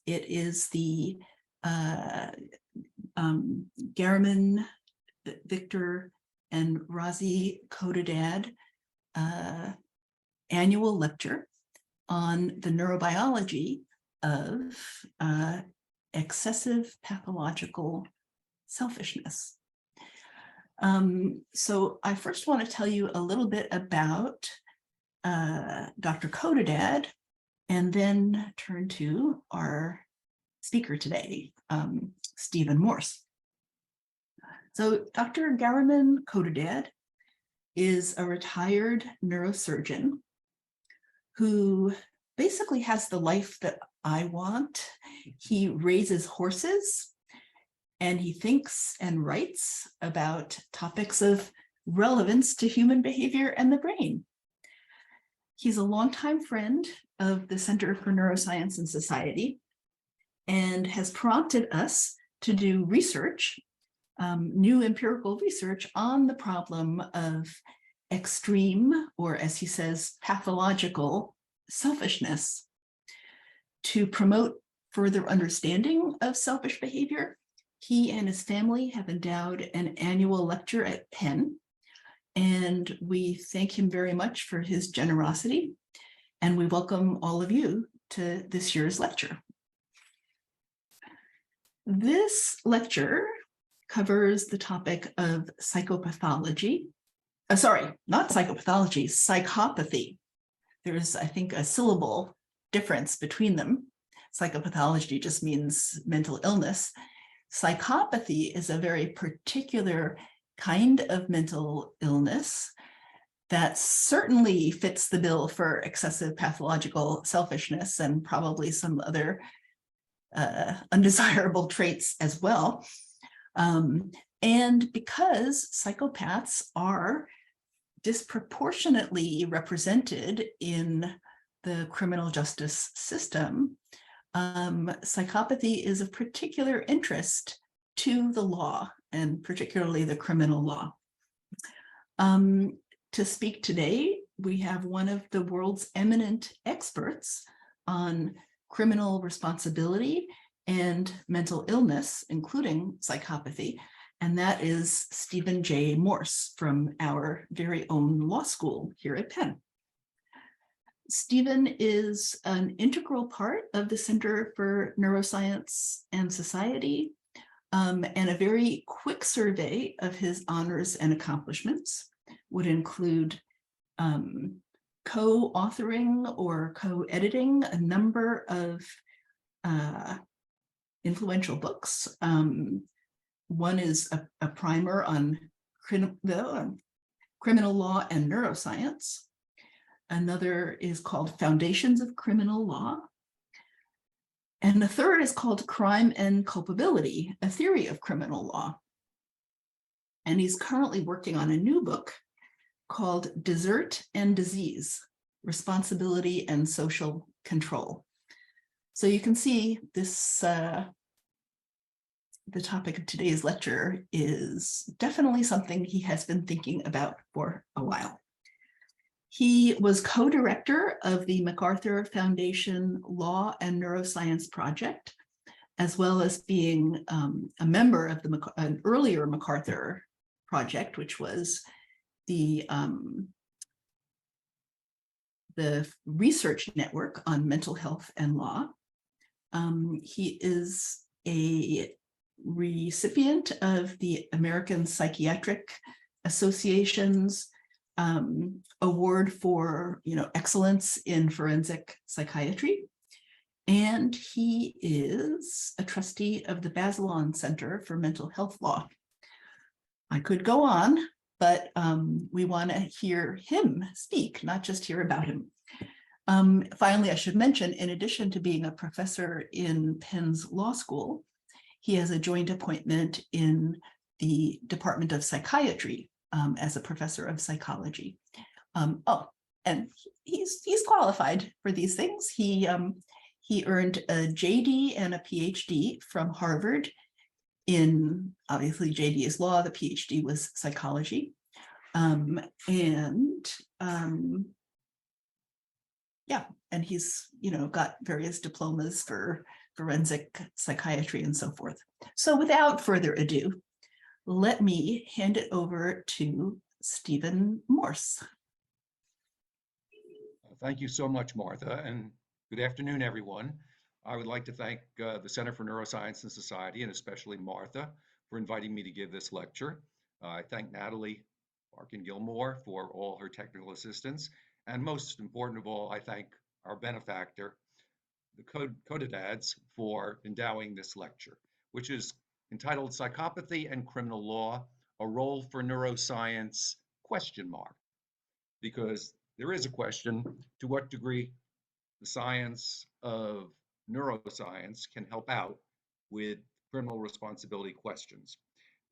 It is the Garriman, Victor, and Razi Khodadad annual lecture on the neurobiology of excessive pathological selfishness. So I first want to tell you a little bit about Dr. Khodadad, and then turn to our speaker today, Stephen Morse. So Dr. Garriman Khodadad is a retired neurosurgeon who basically has the life that I want. He raises horses, and he thinks and writes about topics of relevance to human behavior and the brain. He's a longtime friend of the Center for Neuroscience and Society, and has prompted us to do research, new empirical research on the problem of extreme, or as he says, pathological selfishness, to promote further understanding of selfish behavior. He and his family have endowed an annual lecture at Penn, and we thank him very much for his generosity, and we welcome all of you to this year's lecture. This lecture covers the topic of psychopathology. Sorry, not psychopathology, psychopathy. There's, I think, a syllable difference between them. Psychopathology just means mental illness. Psychopathy is a very particular kind of mental illness that certainly fits the bill for excessive pathological selfishness and probably some other undesirable traits as well. And because psychopaths are disproportionately represented in the criminal justice system, psychopathy is of particular interest to the law, and particularly the criminal law. To speak today, we have one of the world's eminent experts on criminal responsibility and mental illness, including psychopathy, and that is Stephen J. Morse from our very own law school here at Penn. Stephen is an integral part of the Center for Neuroscience and Society, and a very quick survey of his honors and accomplishments would include co-authoring or co-editing a number of influential books. One is a primer on criminal law and neuroscience. Another is called Foundations of Criminal Law. And the third is called Crime and Culpability, a Theory of Criminal Law. And he's currently working on a new book called Desert and Disease, Responsibility and Social Control. So you can see this, the topic of today's lecture is definitely something he has been thinking about for a while. He was co-director of the MacArthur Foundation Law and Neuroscience Project, as well as being a member of an earlier MacArthur project, which was the research network on mental health and law. He is a recipient of the American Psychiatric Association's award for excellence in forensic psychiatry, and he is a trustee of the Bazelon Center for Mental Health Law. I could go on, but we want to hear him speak, not just hear about him. Finally, I should mention, in addition to being a professor in Penn's law school, he has a joint appointment in the Department of Psychiatry as a professor of psychology. And he's qualified for these things. He earned a JD and a PhD from Harvard in, obviously, JD is law, the PhD was psychology. and he's, got various diplomas for forensic psychiatry and so forth. So without further ado, let me hand it over to Stephen Morse. Thank you so much, Martha, and good afternoon, everyone. I would like to thank the Center for Neuroscience and Society, and especially Martha, for inviting me to give this lecture. I thank Natalie Barkin-Gilmore for all her technical assistance, and most important of all, I thank our benefactor, the Khodadads, for endowing this lecture, which is entitled Psychopathy and Criminal Law, A Role for Neuroscience, ? Because there is a question: to what degree the science of neuroscience can help out with criminal responsibility questions.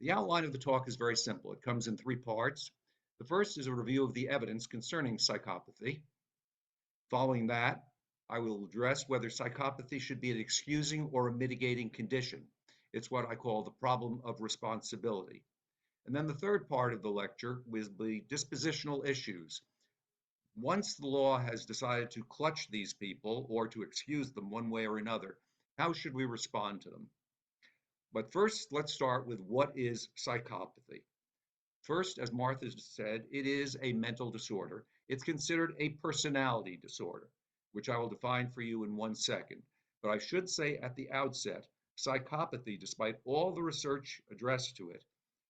The outline of the talk is very simple. It comes in three parts. The first is a review of the evidence concerning psychopathy. Following that, I will address whether psychopathy should be an excusing or a mitigating condition. It's what I call the problem of responsibility. And then the third part of the lecture will be dispositional issues. Once the law has decided to clutch these people or to excuse them one way or another, how should we respond to them? But first, let's start with what is psychopathy. First, as Martha said, it is a mental disorder. It's considered a personality disorder, which I will define for you in 1 second. But I should say at the outset, psychopathy, despite all the research addressed to it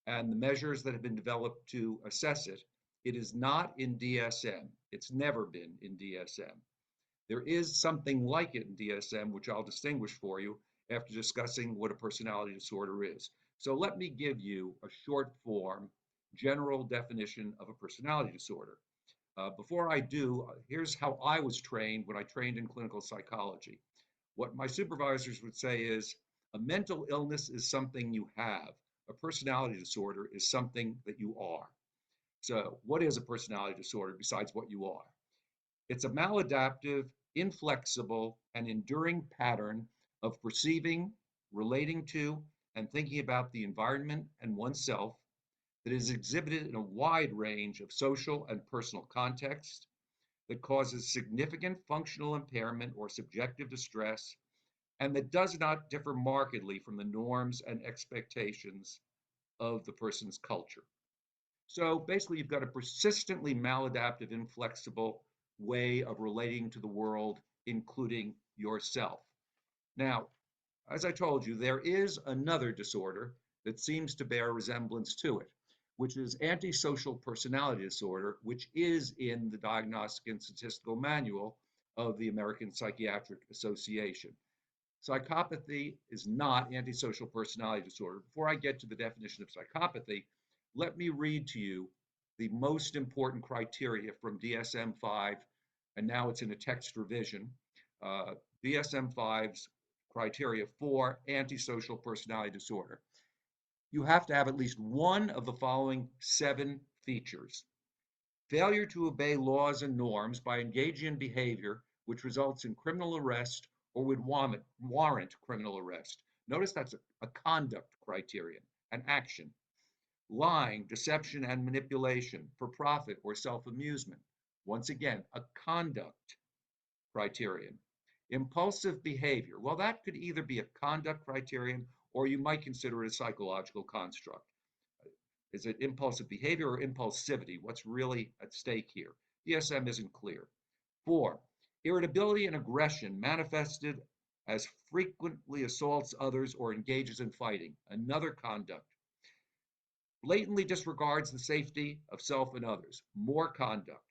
and the measures that have been developed to assess it, it is not in DSM. It's never been in DSM. There is something like it in DSM, which I'll distinguish for you after discussing what a personality disorder is. So let me give you a short form, general definition of a personality disorder. Before I do, here's how I was trained when I trained in clinical psychology. What my supervisors would say is, a mental illness is something you have. A personality disorder is something that you are. So what is a personality disorder besides what you are? It's a maladaptive, inflexible, and enduring pattern of perceiving, relating to, and thinking about the environment and oneself that is exhibited in a wide range of social and personal contexts, that causes significant functional impairment or subjective distress, and that does not differ markedly from the norms and expectations of the person's culture. So basically, you've got a persistently maladaptive, inflexible way of relating to the world, including yourself. Now, as I told you, there is another disorder that seems to bear resemblance to it, which is antisocial personality disorder, which is in the Diagnostic and Statistical Manual of the American Psychiatric Association. Psychopathy is not antisocial personality disorder. Before I get to the definition of psychopathy, let me read to you the most important criteria from DSM-5, and now it's in a text revision. DSM-5's criteria for antisocial personality disorder. You have to have at least one of the following 7 features: failure to obey laws and norms by engaging in behavior which results in criminal arrest or would warrant criminal arrest. Notice that's a conduct criterion, an action. Lying, deception, and manipulation for profit or self-amusement. Once again, a conduct criterion. Impulsive behavior. Well, that could either be a conduct criterion or you might consider it a psychological construct. Is it impulsive behavior or impulsivity? What's really at stake here? DSM isn't clear. 4, irritability and aggression manifested as frequently assaults others or engages in fighting. Another conduct. Blatantly disregards the safety of self and others. More conduct.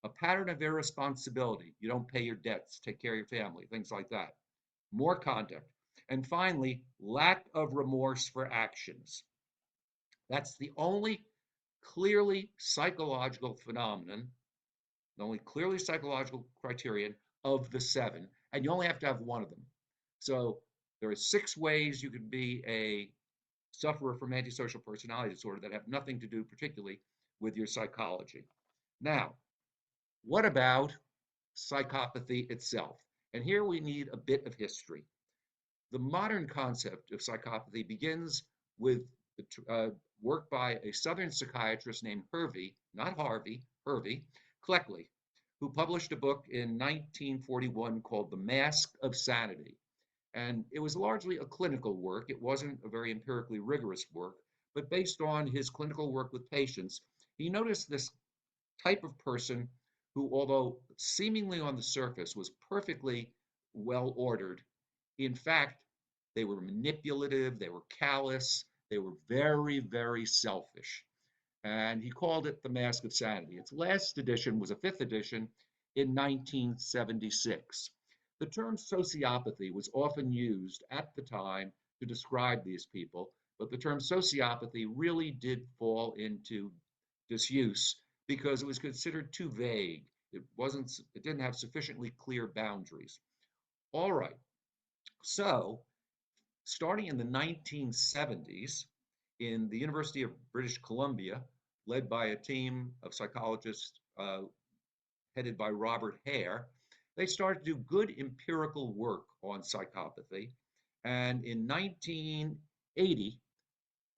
A pattern of irresponsibility. You don't pay your debts, take care of your family, things like that. More conduct. And finally, lack of remorse for actions. That's the only clearly psychological phenomenon, the only clearly psychological criterion of the 7, and you only have to have one of them. So there are 6 ways you could be a sufferer from antisocial personality disorder that have nothing to do particularly with your psychology. Now, what about psychopathy itself? And here we need a bit of history. The modern concept of psychopathy begins with the work by a Southern psychiatrist named Hervey, not Harvey, Hervey Cleckley, who published a book in 1941 called The Mask of Sanity. And it was largely a clinical work. It wasn't a very empirically rigorous work, but based on his clinical work with patients, he noticed this type of person who, although seemingly on the surface was perfectly well ordered, in fact, they were manipulative, they were callous, they were very, very selfish. And he called it The Mask of Sanity. Its last edition was a fifth edition in 1976. The term sociopathy was often used at the time to describe these people, but the term sociopathy really did fall into disuse because it was considered too vague. It didn't have sufficiently clear boundaries. All right. So, starting in the 1970s, in the University of British Columbia, led by a team of psychologists headed by Robert Hare, they started to do good empirical work on psychopathy, and in 1980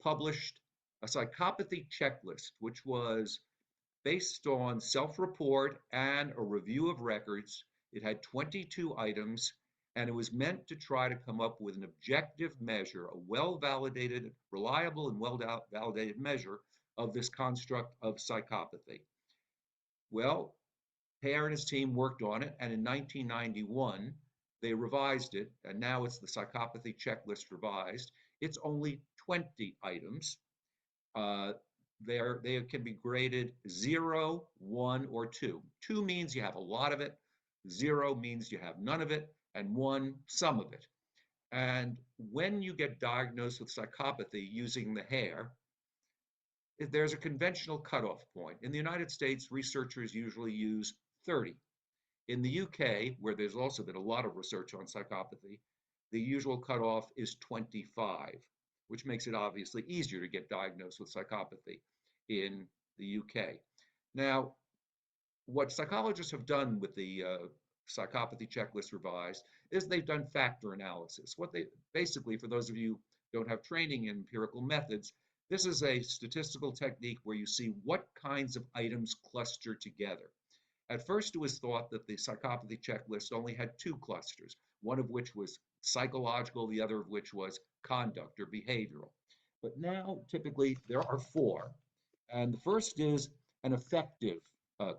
published a psychopathy checklist, which was based on self-report and a review of records. It had 22 items, and it was meant to try to come up with an objective measure, a well-validated, reliable and well-validated measure of this construct of psychopathy. Well, Hare and his team worked on it, and in 1991, they revised it, and now it's the Psychopathy Checklist revised. It's only 20 items. Uh, they can be graded 0, 1, or 2. 2 means you have a lot of it, 0 means you have none of it, and 1, some of it. And when you get diagnosed with psychopathy using the Hare, there's a conventional cutoff point. In the United States, researchers usually use 30. In the UK, where there's also been a lot of research on psychopathy, the usual cutoff is 25, which makes it obviously easier to get diagnosed with psychopathy in the UK. Now, what psychologists have done with the psychopathy checklist revised is they've done factor analysis. What they basically, for those of you who don't have training in empirical methods, this is a statistical technique where you see what kinds of items cluster together. At first, it was thought that the psychopathy checklist only had 2 clusters, one of which was psychological, the other of which was conduct or behavioral. But now, typically, there are 4. And the first is an affective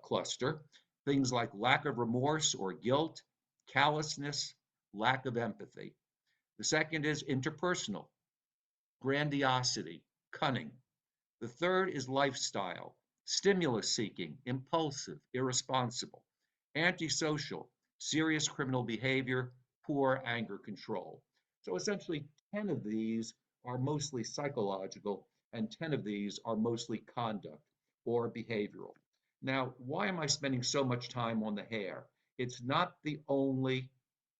cluster, things like lack of remorse or guilt, callousness, lack of empathy. The second is interpersonal, grandiosity, cunning. The third is lifestyle, stimulus seeking, impulsive, irresponsible, antisocial, serious criminal behavior, poor anger control. So essentially, 10 of these are mostly psychological, and 10 of these are mostly conduct or behavioral. Now, why am I spending so much time on the Hare? It's not the only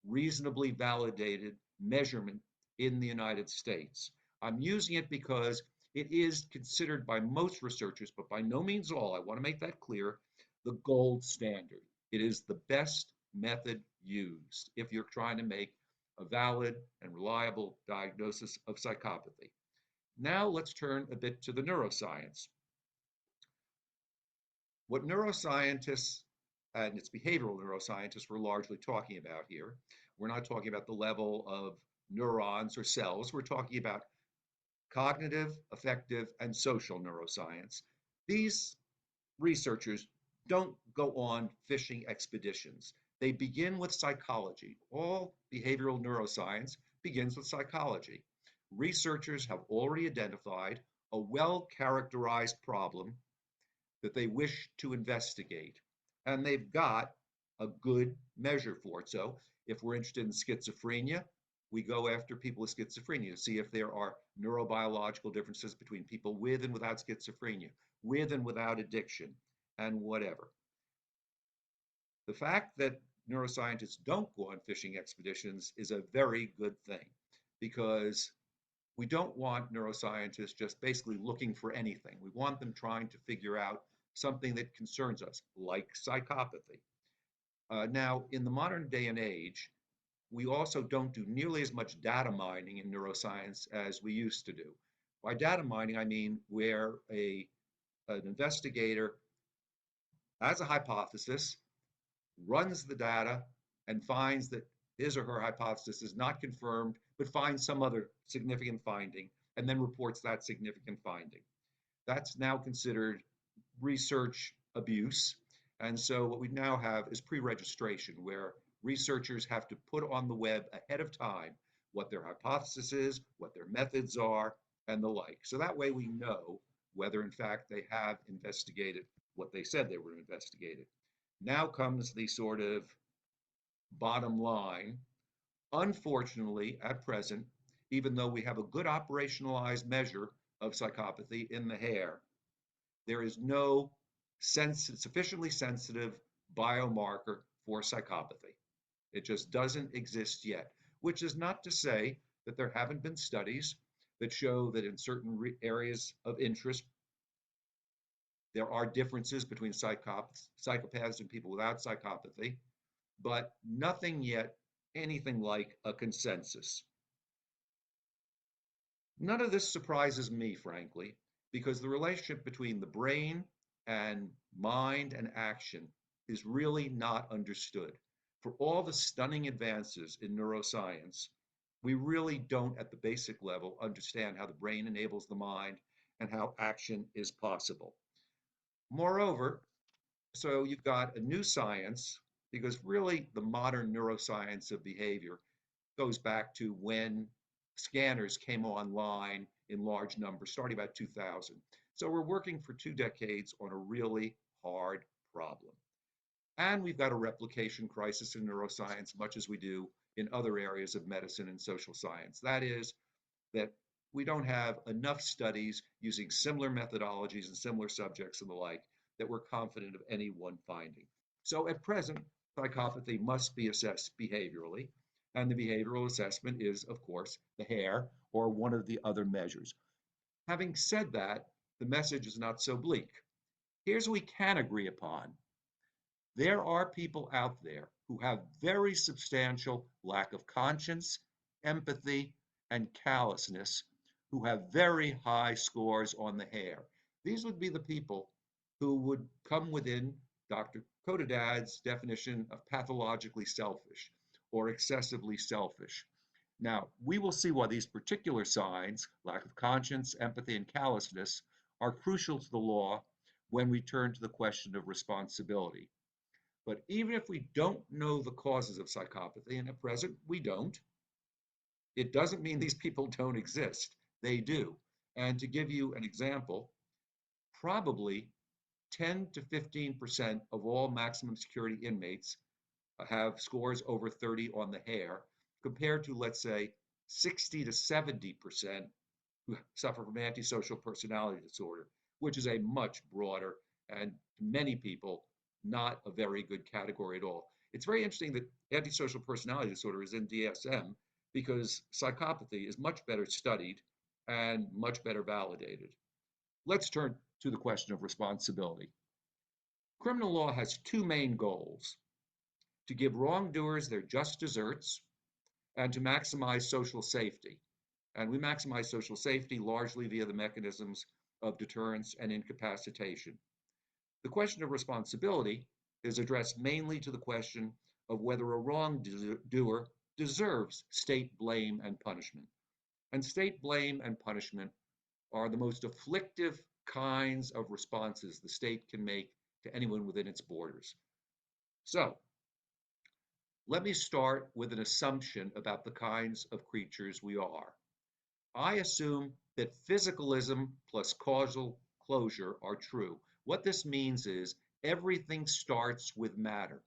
reasonably validated measurement in the United States. I'm using it because it is considered by most researchers, but by no means all, I want to make that clear, the gold standard. It is the best method used if you're trying to make a valid and reliable diagnosis of psychopathy. Now let's turn a bit to the neuroscience. What neuroscientists and it's behavioral neuroscientists we're largely talking about here. We're not talking about the level of neurons or cells. We're talking about cognitive, affective, and social neuroscience. These researchers don't go on fishing expeditions. They begin with psychology. All behavioral neuroscience begins with psychology. Researchers have already identified a well-characterized problem that they wish to investigate, and they've got a good measure for it. So if we're interested in schizophrenia, we go after people with schizophrenia to see if there are neurobiological differences between people with and without schizophrenia, with and without addiction, and whatever. The fact that neuroscientists don't go on fishing expeditions is a very good thing because we don't want neuroscientists just basically looking for anything. We want them trying to figure out something that concerns us, like psychopathy. Now, in the modern day and age, we also don't do nearly as much data mining in neuroscience as we used to do. By data mining, I mean where an investigator has a hypothesis, runs the data, and finds that his or her hypothesis is not confirmed, but finds some other significant finding, and then reports that significant finding. That's now considered research abuse. And so what we now have is pre-registration, where researchers have to put on the web ahead of time what their hypothesis is, what their methods are, and the like. So that way we know whether in fact they have investigated what they said they were investigating. Now comes the sort of bottom line. Unfortunately, at present, even though we have a good operationalized measure of psychopathy in the hair, there is no sufficiently sensitive biomarker for psychopathy. It just doesn't exist yet, which is not to say that there haven't been studies that show that in certain areas of interest, there are differences between psychopaths and people without psychopathy, but nothing yet anything like a consensus. None of this surprises me, frankly, because the relationship between the brain and mind and action is really not understood. For all the stunning advances in neuroscience, we really don't, at the basic level, understand how the brain enables the mind and how action is possible. Moreover, so you've got a new science, because really the modern neuroscience of behavior goes back to when scanners came online in large numbers, starting about 2000. So we're working for 2 decades on a really hard problem. And we've got a replication crisis in neuroscience, much as we do in other areas of medicine and social science. That is, that we don't have enough studies using similar methodologies and similar subjects and the like that we're confident of any one finding. So at present, psychopathy must be assessed behaviorally, and the behavioral assessment is, of course, the hair or one of the other measures. Having said that, the message is not so bleak. Here's what we can agree upon. There are people out there who have very substantial lack of conscience, empathy, and callousness, who have very high scores on the hair. These would be the people who would come within Dr. Khodadad's definition of pathologically selfish or excessively selfish. Now, we will see why these particular signs, lack of conscience, empathy, and callousness, are crucial to the law when we turn to the question of responsibility. But even if we don't know the causes of psychopathy, and at present we don't, it doesn't mean these people don't exist. They do. And to give you an example, probably 10 to 15% of all maximum security inmates have scores over 30 on the hair, compared to, let's say, 60 to 70% who suffer from antisocial personality disorder, which is a much broader and to many people not a very good category at all. It's very interesting that antisocial personality disorder is in DSM because psychopathy is much better studied and much better validated. Let's turn to the question of responsibility. Criminal law has 2 main goals: to give wrongdoers their just deserts and to maximize social safety. And we maximize social safety largely via the mechanisms of deterrence and incapacitation. The question of responsibility is addressed mainly to the question of whether a wrongdoer deserves state blame and punishment. And state blame and punishment are the most afflictive kinds of responses the state can make to anyone within its borders. So, let me start with an assumption about the kinds of creatures we are. I assume that physicalism plus causal closure are true. What this means is everything starts with matter.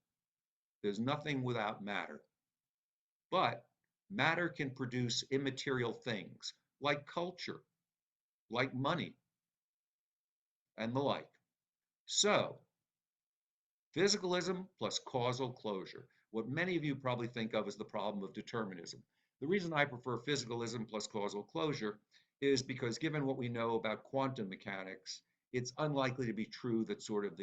There's nothing without matter. But matter can produce immaterial things like culture, like money, and the like. So, physicalism plus causal closure, what many of you probably think of as the problem of determinism. The reason I prefer physicalism plus causal closure is because given what we know about quantum mechanics, it's unlikely to be true that sort of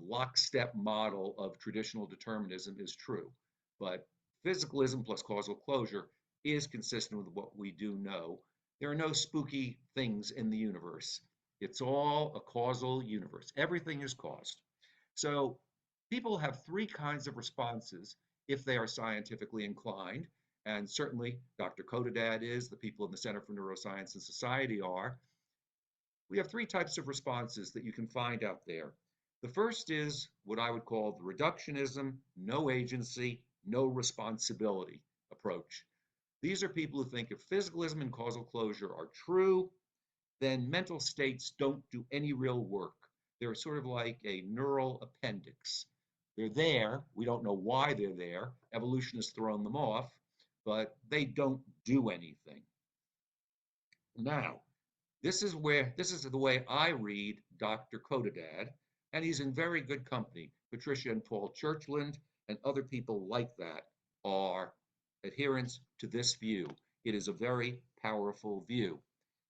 lockstep model of traditional determinism is true. But physicalism plus causal closure is consistent with what we do know. There are no spooky things in the universe. It's all a causal universe. Everything is caused. So People have three kinds of responses if they are scientifically inclined, and certainly Dr. Khodadad is, the people in the Center for Neuroscience and Society are. We have three types of responses that you can find out there. The first is what I would call the reductionism, no agency, no responsibility approach. These are people who think if physicalism and causal closure are true, then mental states don't do any real work. They're sort of like a neural appendix. They're there. We don't know why they're there. Evolution has thrown them off, but they don't do anything. Now, this is the way I read Dr. Khodadad, and he's in very good company. Patricia and Paul Churchland and other people like that are adherents to this view. It is a very powerful view.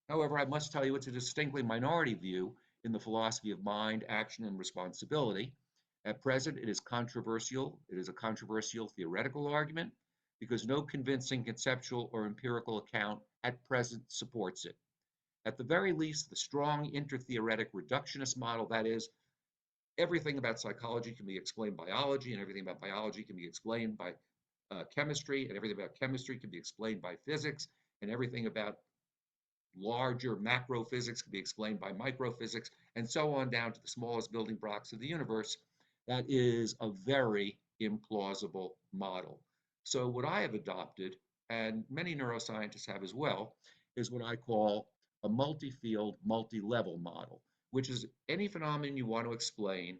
However, I must tell you it's a distinctly minority view in the philosophy of mind, action, and responsibility. At present, it is controversial. It is a controversial theoretical argument because no convincing conceptual or empirical account at present supports it. At the very least, the strong intertheoretic reductionist model, that is, everything about psychology can be explained by biology, and everything about biology can be explained by chemistry, and everything about chemistry can be explained by physics, and everything about larger macro physics can be explained by microphysics, and so on down to the smallest building blocks of the universe. That is a very implausible model. So what I have adopted, and many neuroscientists have as well, is what I call a multi-field, multi-level model, which is any phenomenon you want to explain,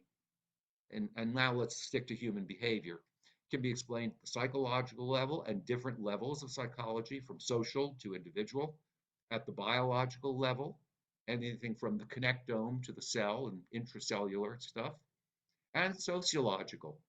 and now let's stick to human behavior, can be explained at the psychological level and different levels of psychology from social to individual, at the biological level, anything from the connectome to the cell and intracellular stuff, and sociological.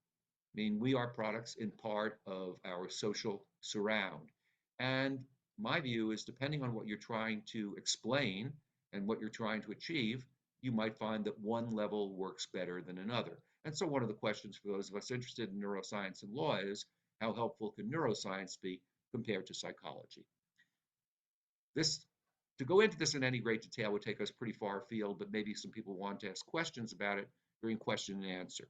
I mean, we are products in part of our social surround. And my view is depending on what you're trying to explain and what you're trying to achieve, you might find that one level works better than another. And so one of the questions for those of us interested in neuroscience and law is, how helpful can neuroscience be compared to psychology? To go into this in any great detail would take us pretty far afield, but maybe some people want to ask questions about it during question and answer.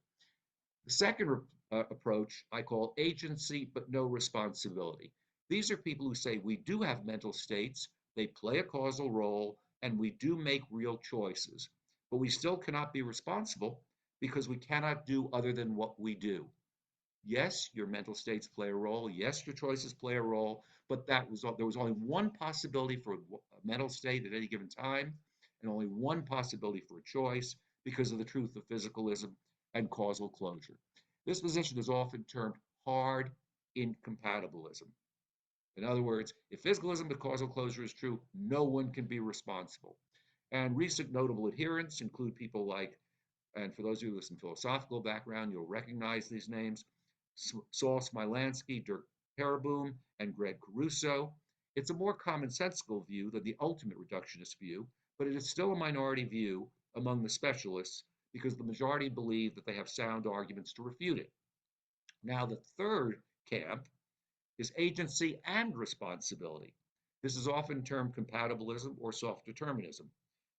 The second approach I call agency but no responsibility. These are people who say we do have mental states, they play a causal role, and we do make real choices, but we still cannot be responsible because we cannot do other than what we do. Yes, your mental states play a role. Yes, your choices play a role, but there was only one possibility for a mental state at any given time, and only one possibility for a choice because of the truth of physicalism and causal closure. This position is often termed hard incompatibilism. In other words, if physicalism with causal closure is true, no one can be responsible. And recent notable adherents include people like, and for those of you with some philosophical background, you'll recognize these names, Saul Smilansky, Dirk Pereboom, and Greg Caruso. It's a more commonsensical view than the ultimate reductionist view, but it is still a minority view among the specialists because the majority believe that they have sound arguments to refute it. Now, the third camp is agency and responsibility. This is often termed compatibilism or soft determinism.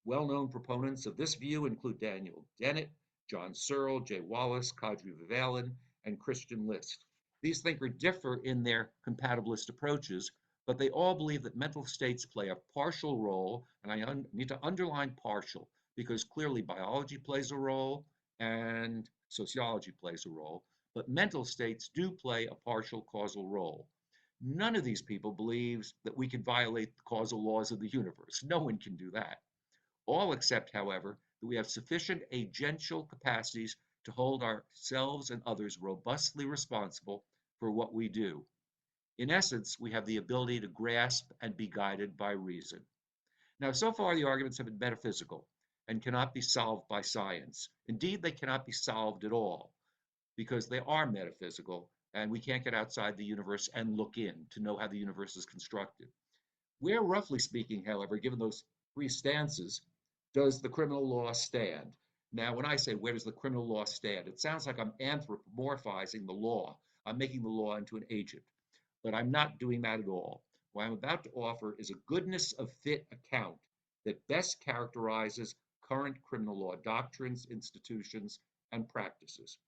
Well-known proponents of this view include Daniel Dennett, John Searle, Jay Wallace, Kadri Vivalen, and Christian List. These thinkers differ in their compatibilist approaches, but they all believe that mental states play a partial role, and I need to underline partial, because clearly biology plays a role and sociology plays a role, but mental states do play a partial causal role. None of these people believes that we can violate the causal laws of the universe. No one can do that. All accept, however, that we have sufficient agential capacities to hold ourselves and others robustly responsible for what we do. In essence, we have the ability to grasp and be guided by reason. Now, so far, the arguments have been metaphysical and cannot be solved by science. Indeed, they cannot be solved at all because they are metaphysical and we can't get outside the universe and look in to know how the universe is constructed. Where, roughly speaking, however, given those three stances, does the criminal law stand? Now, when I say where does the criminal law stand, it sounds like I'm anthropomorphizing the law. I'm making the law into an agent, but I'm not doing that at all. What I'm about to offer is a goodness of fit account that best characterizes current criminal law doctrines, institutions, and practices.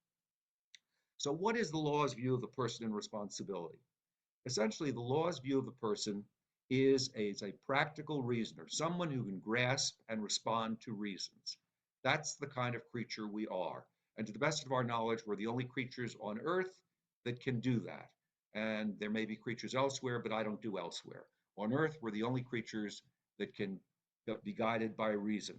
So what is the law's view of the person in responsibility? Essentially, the law's view of the person is a practical reasoner, someone who can grasp and respond to reasons. That's the kind of creature we are. And to the best of our knowledge, we're the only creatures on Earth that can do that. And there may be creatures elsewhere, but I don't do elsewhere. On Earth, we're the only creatures that can be guided by reason.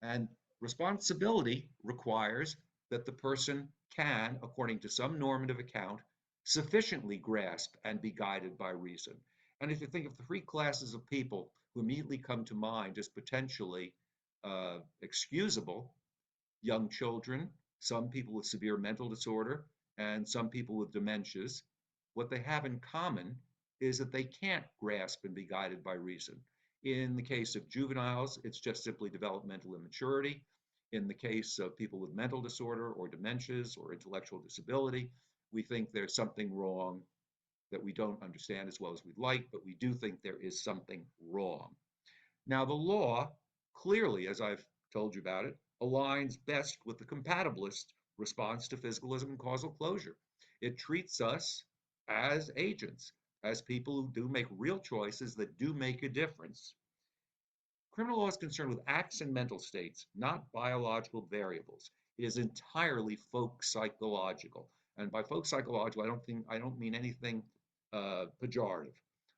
And responsibility requires that the person can, according to some normative account, sufficiently grasp and be guided by reason. And if you think of the three classes of people who immediately come to mind as potentially excusable, young children, some people with severe mental disorder, and some people with dementias, what they have in common is that they can't grasp and be guided by reason. In the case of juveniles, it's just simply developmental immaturity. In the case of people with mental disorder or dementias or intellectual disability, we think there's something wrong that we don't understand as well as we'd like, but we do think there is something wrong. Now, the law clearly, as I've told you about it, aligns best with the compatibilist response to physicalism and causal closure. It treats us as agents, as people who do make real choices that do make a difference. Criminal law is concerned with acts and mental states, not biological variables. It is entirely folk psychological. And by folk psychological, I don't mean anything pejorative.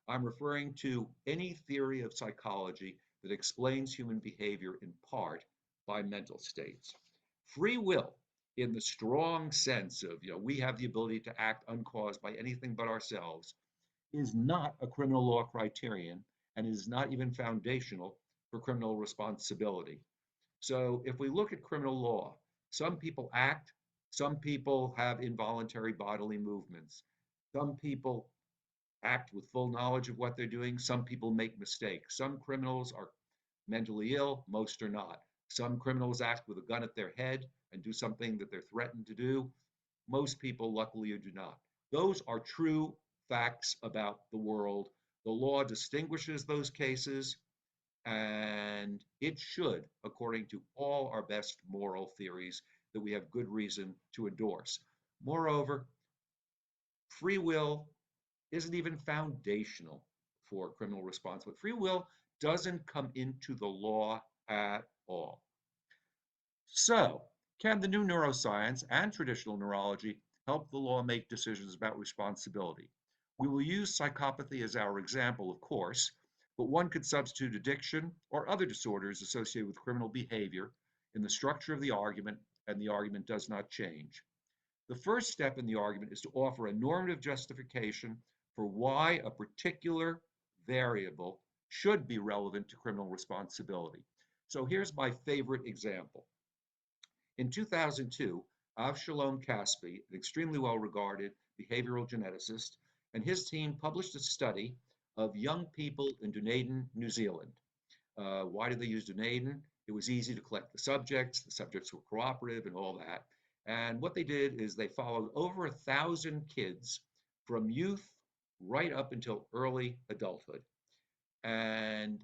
I'm referring to any theory of psychology that explains human behavior in part by mental states. Free will, in the strong sense of, we have the ability to act uncaused by anything but ourselves, is not a criminal law criterion and is not even foundational for criminal responsibility. So if we look at criminal law, some people act, some people have involuntary bodily movements, some people act with full knowledge of what they're doing, some people make mistakes. Some criminals are mentally ill, most are not. Some criminals act with a gun at their head and do something that they're threatened to do. Most people, luckily, do not. Those are true facts about the world. The law distinguishes those cases, and it should, according to all our best moral theories, that we have good reason to endorse. Moreover, free will isn't even foundational for criminal response, but free will doesn't come into the law at all. So, can the new neuroscience and traditional neurology help the law make decisions about responsibility? We will use psychopathy as our example, of course, but one could substitute addiction or other disorders associated with criminal behavior in the structure of the argument, and the argument does not change. The first step in the argument is to offer a normative justification for why a particular variable should be relevant to criminal responsibility. So here's my favorite example. In 2002, Avshalom Caspi, an extremely well-regarded behavioral geneticist, and his team published a study of young people in Dunedin, New Zealand. Why did they use Dunedin? It was easy to collect the subjects were cooperative and all that. And what they did is they followed over 1,000 kids from youth right up until early adulthood. And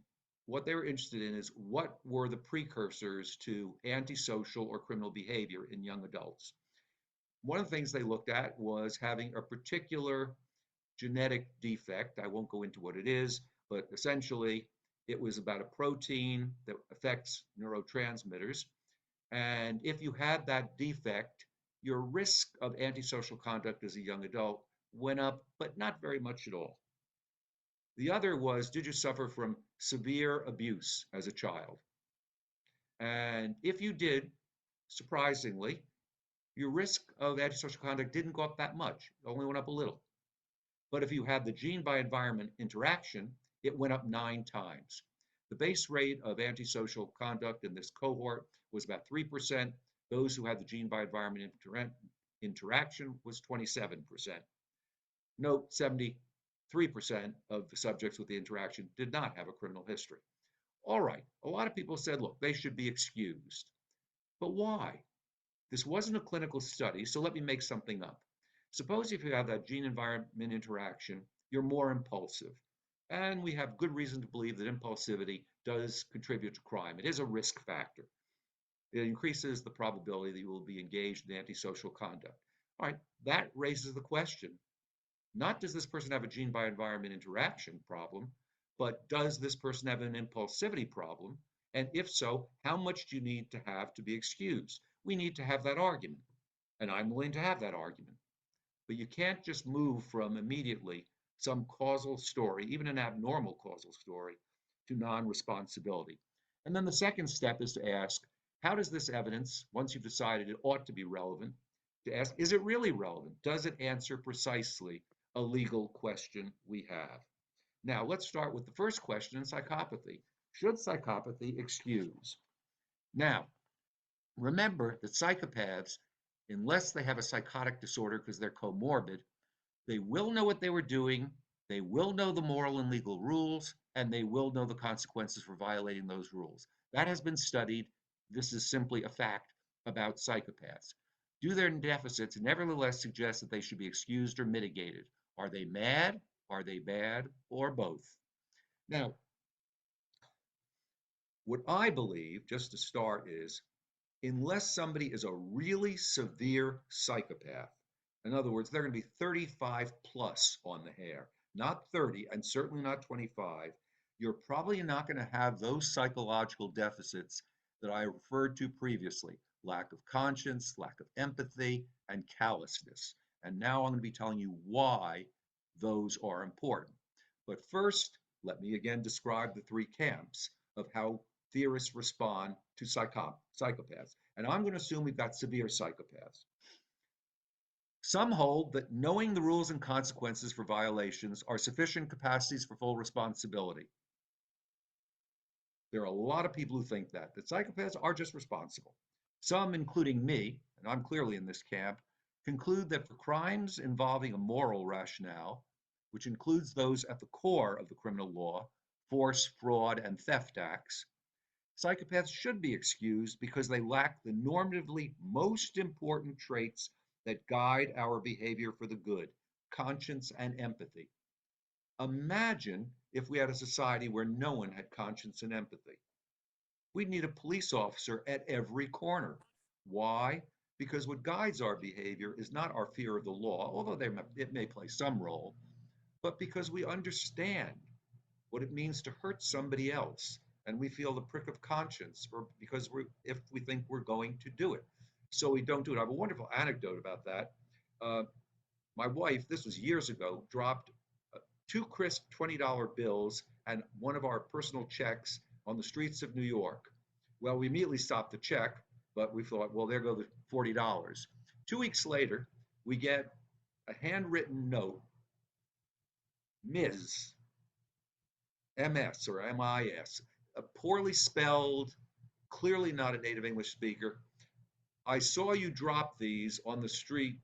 what they were interested in is what were the precursors to antisocial or criminal behavior in young adults. One of the things they looked at was having a particular genetic defect. I won't go into what it is, but essentially it was about a protein that affects neurotransmitters. And if you had that defect, your risk of antisocial conduct as a young adult went up, but not very much at all. The other was, did you suffer from severe abuse as a child? And if you did, surprisingly, your risk of antisocial conduct didn't go up that much. It only went up a little. But if you had the gene by environment interaction, it went up 9 times. The base rate of antisocial conduct in this cohort was about 3%. Those who had the gene by environment interaction was 27%. Note 73% of the subjects with the interaction did not have a criminal history. All right, a lot of people said, look, they should be excused. But why? This wasn't a clinical study, so let me make something up. Suppose if you have that gene-environment interaction, you're more impulsive. And we have good reason to believe that impulsivity does contribute to crime. It is a risk factor. It increases the probability that you will be engaged in antisocial conduct. All right, that raises the question, not does this person have a gene by environment interaction problem, but does this person have an impulsivity problem? And if so, how much do you need to have to be excused? We need to have that argument. And I'm willing to have that argument. But you can't just move from immediately some causal story, even an abnormal causal story, to non responsibility. And then the second step is to ask, how does this evidence, once you've decided it ought to be relevant, to ask, is it really relevant? Does it answer precisely a legal question we have? Now, let's start with the first question in psychopathy. Should psychopathy excuse? Now, remember that psychopaths, unless they have a psychotic disorder because they're comorbid, they will know what they were doing, they will know the moral and legal rules, and they will know the consequences for violating those rules. That has been studied. This is simply a fact about psychopaths. Do their deficits nevertheless suggest that they should be excused or mitigated? Are they mad? Are they bad? Or both? Now, what I believe, just to start, is unless somebody is a really severe psychopath, in other words, they're going to be 35 plus on the hair, not 30, and certainly not 25, you're probably not going to have those psychological deficits that I referred to previously: lack of conscience, lack of empathy, and callousness. And now I'm going to be telling you why those are important. But first, let me again describe the three camps of how theorists respond to psychopaths. And I'm going to assume we've got severe psychopaths. Some hold that knowing the rules and consequences for violations are sufficient capacities for full responsibility. There are a lot of people who think that psychopaths are just responsible. Some, including me, and I'm clearly in this camp, conclude that for crimes involving a moral rationale, which includes those at the core of the criminal law, force, fraud, and theft acts, psychopaths should be excused because they lack the normatively most important traits that guide our behavior for the good: conscience and empathy. Imagine if we had a society where no one had conscience and empathy. We'd need a police officer at every corner. Why? Because what guides our behavior is not our fear of the law, although it may play some role, but because we understand what it means to hurt somebody else, and we feel the prick of conscience, or because if we think we're going to do it, so we don't do it. I have a wonderful anecdote about that. My wife, this was years ago, dropped two crisp $20 bills and one of our personal checks on the streets of New York. Well, we immediately stopped the check, but we thought, well, there go the $40. 2 weeks later, we get a handwritten note: Ms. MS or MIS, poorly spelled, clearly not a native English speaker. I saw you drop these on the street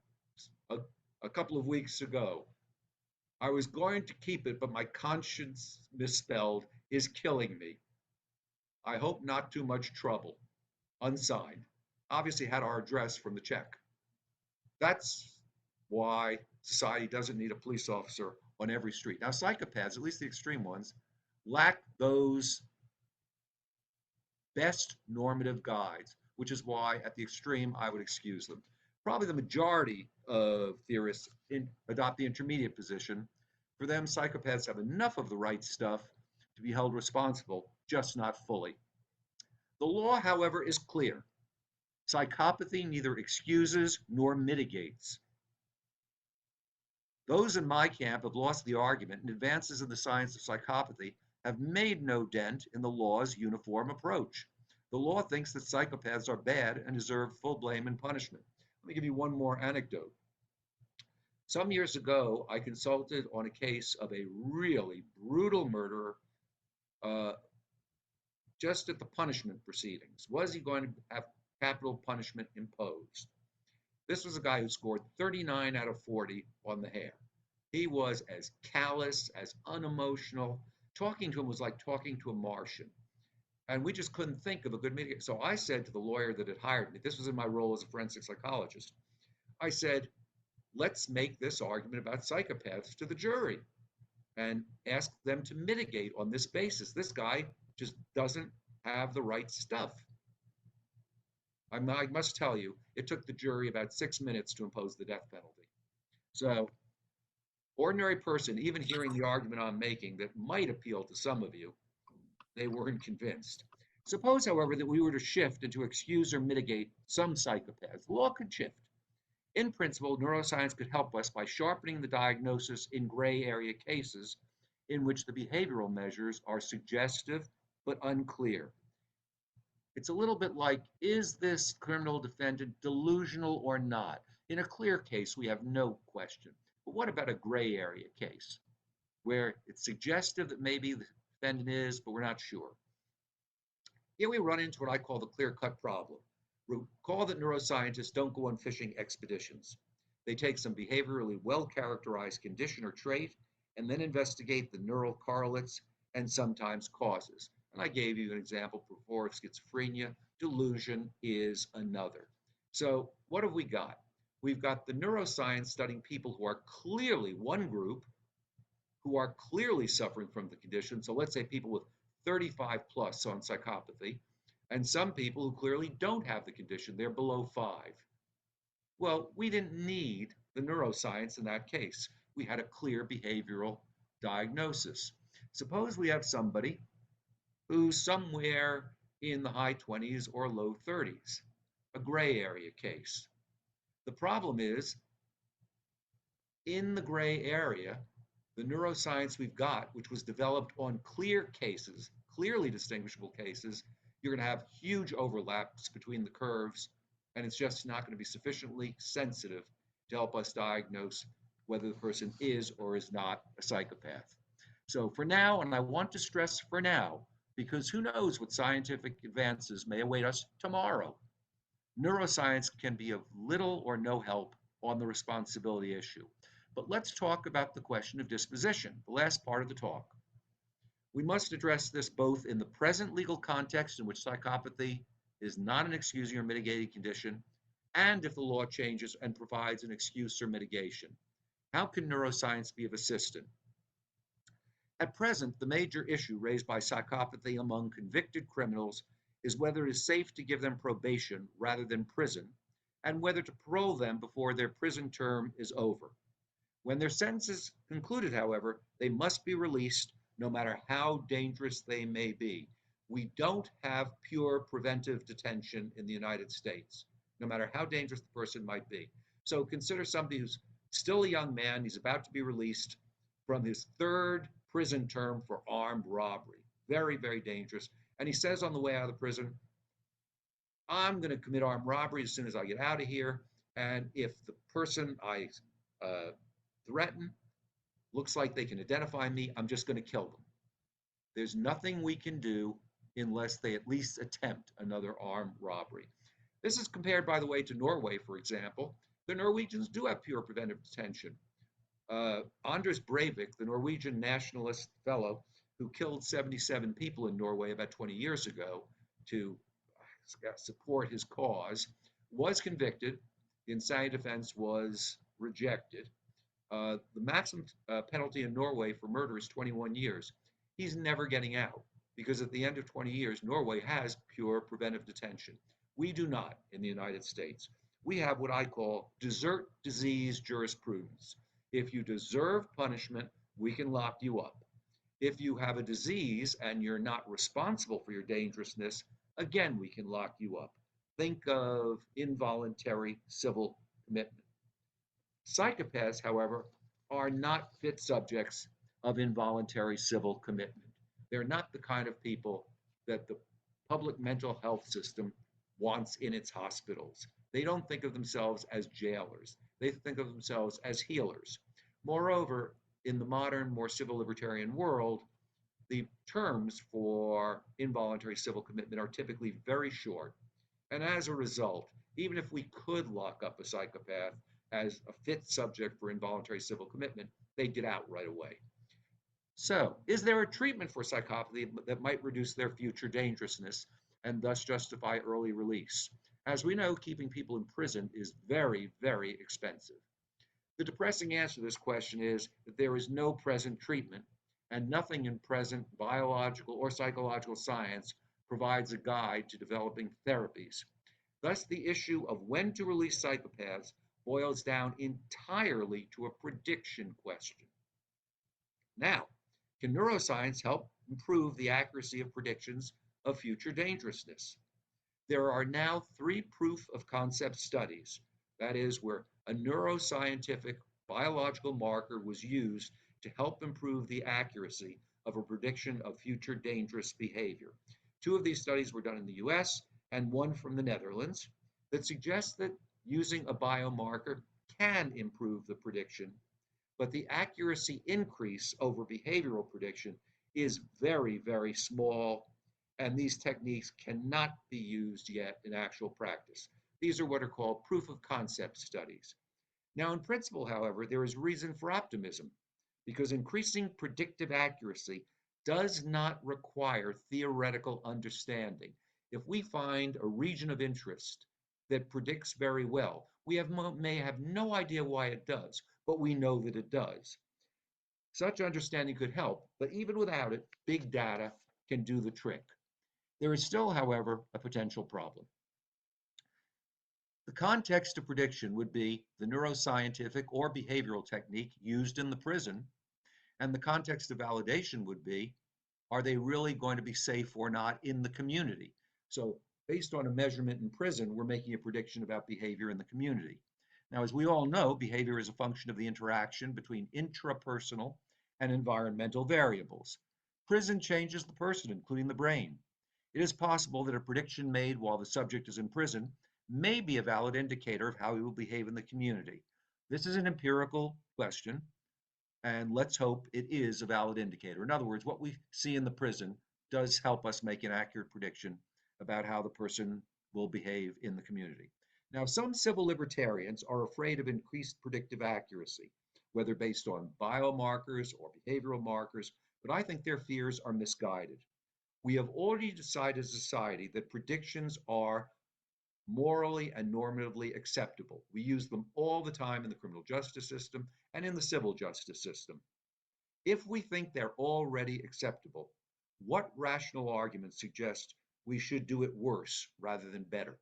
a couple of weeks ago. I was going to keep it, but my conscience misspelled is killing me. I hope not too much trouble. Unsigned. Obviously had our address from the check. That's why society doesn't need a police officer on every street. Now, psychopaths, at least the extreme ones, lack those best normative guides, which is why at the extreme I would excuse them. Probably the majority of theorists adopt the intermediate position. For them, psychopaths have enough of the right stuff to be held responsible, just not fully. The law, however, is clear. Psychopathy neither excuses nor mitigates. Those in my camp have lost the argument, and advances in the science of psychopathy have made no dent in the law's uniform approach. The law thinks that psychopaths are bad and deserve full blame and punishment. Let me give you one more anecdote. Some years ago, I consulted on a case of a really brutal murderer, just at the punishment proceedings. Was he going to have capital punishment imposed? This was a guy who scored 39 out of 40 on the hair. He was as callous, as unemotional. Talking to him was like talking to a Martian. And we just couldn't think of a good mitigation. So I said to the lawyer that had hired me, this was in my role as a forensic psychologist, I said, let's make this argument about psychopaths to the jury and ask them to mitigate on this basis. This guy just doesn't have the right stuff. I must tell you, it took the jury about 6 minutes to impose the death penalty. So, ordinary person, even hearing the argument I'm making that might appeal to some of you, they weren't convinced. Suppose, however, that we were to shift and to excuse or mitigate some psychopaths. The law could shift. In principle, neuroscience could help us by sharpening the diagnosis in gray area cases in which the behavioral measures are suggestive but unclear. It's a little bit like, is this criminal defendant delusional or not? In a clear case, we have no question. But what about a gray area case where it's suggestive that maybe the defendant is, but we're not sure? Here we run into what I call the clear-cut problem. Recall that neuroscientists don't go on fishing expeditions. They take some behaviorally well-characterized condition or trait and then investigate the neural correlates and sometimes causes. And I gave you an example before of schizophrenia. Delusion is another. So what have we got? We've got the neuroscience studying people who are clearly one group, who are clearly suffering from the condition. So let's say people with 35 plus on psychopathy, and some people who clearly don't have the condition, they're below 5. Well, we didn't need the neuroscience in that case. We had a clear behavioral diagnosis. Suppose we have somebody who's somewhere in the high 20s or low 30s, a gray area case. The problem is, in the gray area, the neuroscience we've got, which was developed on clear cases, clearly distinguishable cases, you're going to have huge overlaps between the curves, and it's just not going to be sufficiently sensitive to help us diagnose whether the person is or is not a psychopath. So for now, and I want to stress for now, because who knows what scientific advances may await us tomorrow, neuroscience can be of little or no help on the responsibility issue. But let's talk about the question of disposition, the last part of the talk. We must address this both in the present legal context in which psychopathy is not an excusing or mitigating condition, and if the law changes and provides an excuse or mitigation. How can neuroscience be of assistance? At present, the major issue raised by psychopathy among convicted criminals is whether it is safe to give them probation rather than prison, and whether to parole them before their prison term is over. When their sentence is concluded, however, they must be released no matter how dangerous they may be. We don't have pure preventive detention in the United States, no matter how dangerous the person might be. So consider somebody who's still a young man, he's about to be released from his 3rd prison term for armed robbery. Very, very dangerous. And he says on the way out of the prison, I'm going to commit armed robbery as soon as I get out of here. And if the person I threaten looks like they can identify me, I'm just going to kill them. There's nothing we can do unless they at least attempt another armed robbery. This is compared, by the way, to Norway, for example. The Norwegians do have pure preventive detention. Anders Breivik, the Norwegian nationalist fellow who killed 77 people in Norway about 20 years ago to support his cause, was convicted. The insanity defense was rejected. The maximum penalty in Norway for murder is 21 years. He's never getting out because at the end of 20 years, Norway has pure preventive detention. We do not in the United States. We have what I call desert disease jurisprudence. If you deserve punishment, we can lock you up. If you have a disease and you're not responsible for your dangerousness, again, we can lock you up. Think of involuntary civil commitment. Psychopaths, however, are not fit subjects of involuntary civil commitment. They're not the kind of people that the public mental health system wants in its hospitals. They don't think of themselves as jailers. They think of themselves as healers. Moreover, in the modern, more civil libertarian world, the terms for involuntary civil commitment are typically very short. And as a result, even if we could lock up a psychopath as a fit subject for involuntary civil commitment, they get out right away. So, is there a treatment for psychopathy that might reduce their future dangerousness and thus justify early release? As we know, keeping people in prison is very, very expensive. The depressing answer to this question is that there is no present treatment, and nothing in present biological or psychological science provides a guide to developing therapies. Thus, the issue of when to release psychopaths boils down entirely to a prediction question. Now, can neuroscience help improve the accuracy of predictions of future dangerousness? There are now 3 proof of concept studies, that is, where a neuroscientific biological marker was used to help improve the accuracy of a prediction of future dangerous behavior. 2 of these studies were done in the US and 1 from the Netherlands that suggests that using a biomarker can improve the prediction, but the accuracy increase over behavioral prediction is very, very small, and these techniques cannot be used yet in actual practice. These are what are called proof of concept studies. Now, in principle, however, there is reason for optimism because increasing predictive accuracy does not require theoretical understanding. If we find a region of interest that predicts very well, we may have no idea why it does, but we know that it does. Such understanding could help, but even without it, big data can do the trick. There is still, however, a potential problem. The context of prediction would be the neuroscientific or behavioral technique used in the prison, and the context of validation would be, are they really going to be safe or not in the community? So based on a measurement in prison, we're making a prediction about behavior in the community. Now, as we all know, behavior is a function of the interaction between intrapersonal and environmental variables. Prison changes the person, including the brain. It is possible that a prediction made while the subject is in prison may be a valid indicator of how he will behave in the community. This is an empirical question, and let's hope it is a valid indicator. In other words, what we see in the prison does help us make an accurate prediction about how the person will behave in the community. Now, some civil libertarians are afraid of increased predictive accuracy, whether based on biomarkers or behavioral markers, but I think their fears are misguided. We have already decided as a society that predictions are morally and normatively acceptable. We use them all the time in the criminal justice system and in the civil justice system. If we think they're already acceptable, what rational arguments suggest we should do it worse rather than better?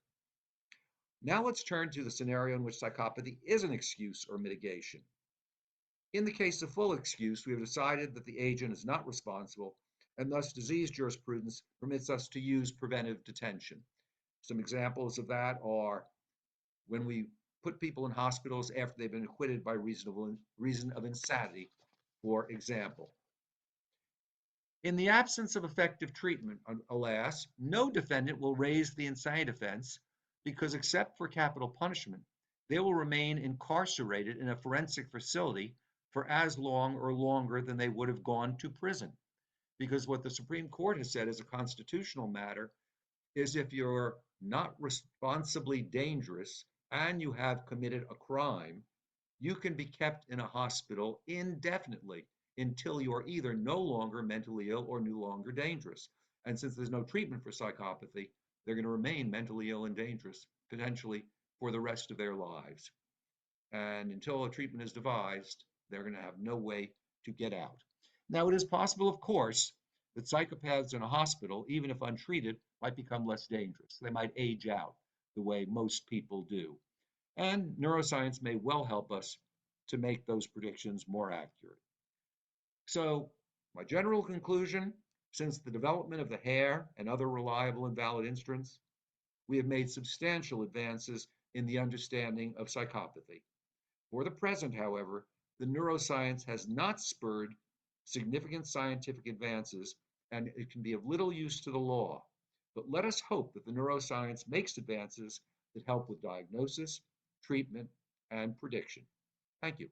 Now let's turn to the scenario in which psychopathy is an excuse or mitigation. In the case of full excuse, we have decided that the agent is not responsible, and thus disease jurisprudence permits us to use preventive detention. Some examples of that are when we put people in hospitals after they've been acquitted by reason of insanity, for example. In the absence of effective treatment, alas, no defendant will raise the insanity defense because, except for capital punishment, they will remain incarcerated in a forensic facility for as long or longer than they would have gone to prison. Because what the Supreme Court has said as a constitutional matter is if you're not responsibly dangerous and you have committed a crime, you can be kept in a hospital indefinitely until you're either no longer mentally ill or no longer dangerous. And since there's no treatment for psychopathy, they're going to remain mentally ill and dangerous potentially for the rest of their lives. And until a treatment is devised, they're going to have no way to get out. Now, it is possible, of course, that psychopaths in a hospital, even if untreated, might become less dangerous. They might age out the way most people do. And neuroscience may well help us to make those predictions more accurate. So, my general conclusion, since the development of the hair and other reliable and valid instruments, we have made substantial advances in the understanding of psychopathy. For the present, however, the neuroscience has not spurred significant scientific advances, and it can be of little use to the law. But let us hope that the neuroscience makes advances that help with diagnosis, treatment, and prediction. Thank you.